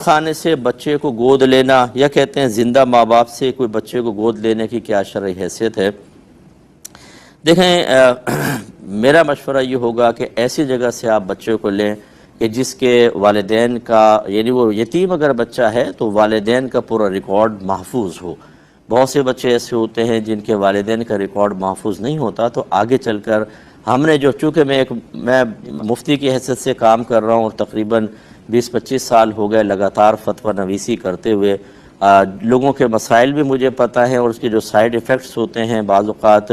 खाने से बच्चे को गोद लेना, या कहते हैं ज़िंदा माँ बाप से कोई बच्चे को गोद लेने की क्या शरई हैसियत है। देखें, मेरा मशवरा ये होगा कि ऐसी जगह से आप बच्चे को लें कि जिसके वालिदैन का, यानी वो यतीम अगर बच्चा है तो वालिदैन का पूरा रिकॉर्ड महफूज हो। बहुत से बच्चे ऐसे होते हैं जिनके वालिदैन का रिकॉर्ड महफूज नहीं होता, तो आगे चलकर हमने जो, चूँकि मैं मुफ्ती की हैसियत से काम कर रहा हूँ और तकरीबन 20-25 साल हो गए लगातार फतवा नवीसी करते हुए, लोगों के मसाइल भी मुझे पता है और उसके जो साइड इफ़ेक्ट्स होते हैं, बाज़ औक़ात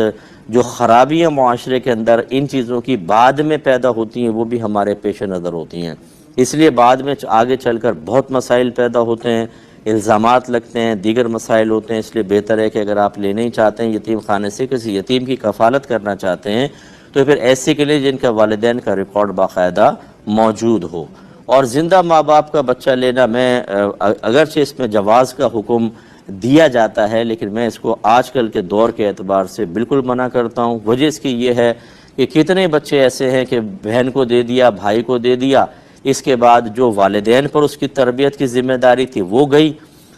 जो ख़राबियाँ मुआशरे के अंदर इन चीज़ों की बाद में पैदा होती हैं वो भी हमारे पेश नज़र होती हैं। इसलिए बाद में आगे चलकर बहुत मसाइल पैदा होते हैं, इल्ज़ामात लगते हैं, दीगर मसाइल होते हैं। इसलिए बेहतर है कि अगर आप लेना ही चाहते हैं यतीम खाने से, किसी यतीम की कफ़ालत करना चाहते हैं, तो फिर ऐसे के लिए जिनका वालिदैन का रिकॉर्ड बाकायदा मौजूद हो। और ज़िंदा माँ बाप का बच्चा लेना, मैं अगरचे इसमें जवाज़ का हुक्म दिया जाता है, लेकिन मैं इसको आजकल के दौर के एतबार से बिल्कुल मना करता हूँ। वजह इसकी ये है कि कितने बच्चे ऐसे हैं कि बहन को दे दिया, भाई को दे दिया, इसके बाद जो वालिदैन पर उसकी तरबियत की ज़िम्मेदारी थी वो गई,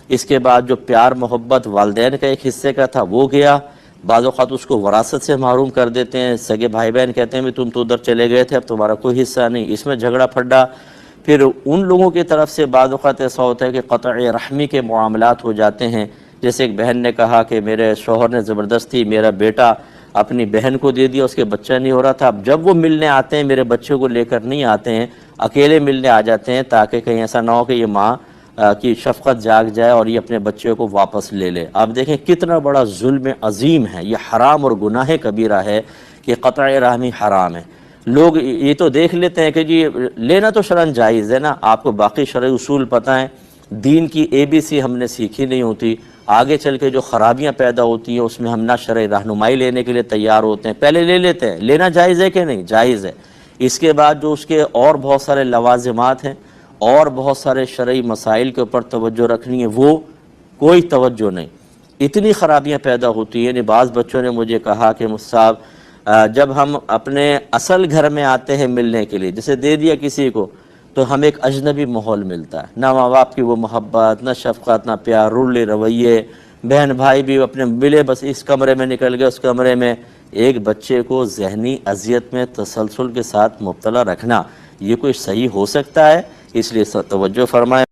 इसके बाद जो प्यार मोहब्बत वालिदैन का एक हिस्से का था वो गया। बाज़ औक़ात उसको वरासत से महरूम कर देते हैं। सगे भाई बहन कहते हैं भी तुम तो उधर चले गए थे, अब तुम्हारा कोई हिस्सा नहीं। इसमें झगड़ा फड्डा। फिर उन लोगों की तरफ से बाज़ औक़ात ऐसा होता है कि क़त्अ रहमी के मामलात हो जाते हैं। जैसे एक बहन ने कहा कि मेरे शौहर ने ज़बरदस्ती मेरा बेटा अपनी बहन को दे दिया, उसके बच्चा नहीं हो रहा था। अब जब वो मिलने आते हैं मेरे बच्चे को लेकर नहीं आते हैं, अकेले मिलने आ जाते हैं, ताकि कहीं ऐसा ना हो कि ये माँ की शफ़क़त जाग जाए और ये अपने बच्चे को वापस ले ले। आप देखें कितना बड़ा जुल्म अज़ीम है, ये हराम और गुनाह कबीरा है कि क़त्अ रहमी हराम है। लोग ये तो देख लेते हैं कि जी लेना तो शरअन जायज़ है ना, आपको बाकी शरई उसूल पता है, दीन की ABC हमने सीखी नहीं होती, आगे चल के जो ख़राबियाँ पैदा होती हैं उसमें हम ना शरई रहनुमाई लेने के लिए तैयार होते हैं, पहले ले लेते हैं। लेना जायज़ है कि नहीं? जायज़ है। इसके बाद जो उसके और बहुत सारे लवाज़िमात हैं और बहुत सारे शरई मसाइल के ऊपर तवज्जो रखनी है, वो कोई तवज्जो नहीं। इतनी ख़राबियाँ पैदा होती हैं। बाज़ बच्चों ने मुझे कहा कि मुस्ताद जब हम अपने असल घर में आते हैं मिलने के लिए, जैसे दे दिया किसी को, तो हमें एक अजनबी माहौल मिलता है, ना माँ बाप की वो मोहब्बत, ना शफ़क़त, ना प्यार, रुले रवैये, बहन भाई भी अपने मिले बस इस कमरे में निकल गए उस कमरे में। एक बच्चे को ज़हनी अज़ियत में तसलसल के साथ मुब्तला रखना, ये कोई सही हो सकता है? इसलिए तवज्जो फरमाएं।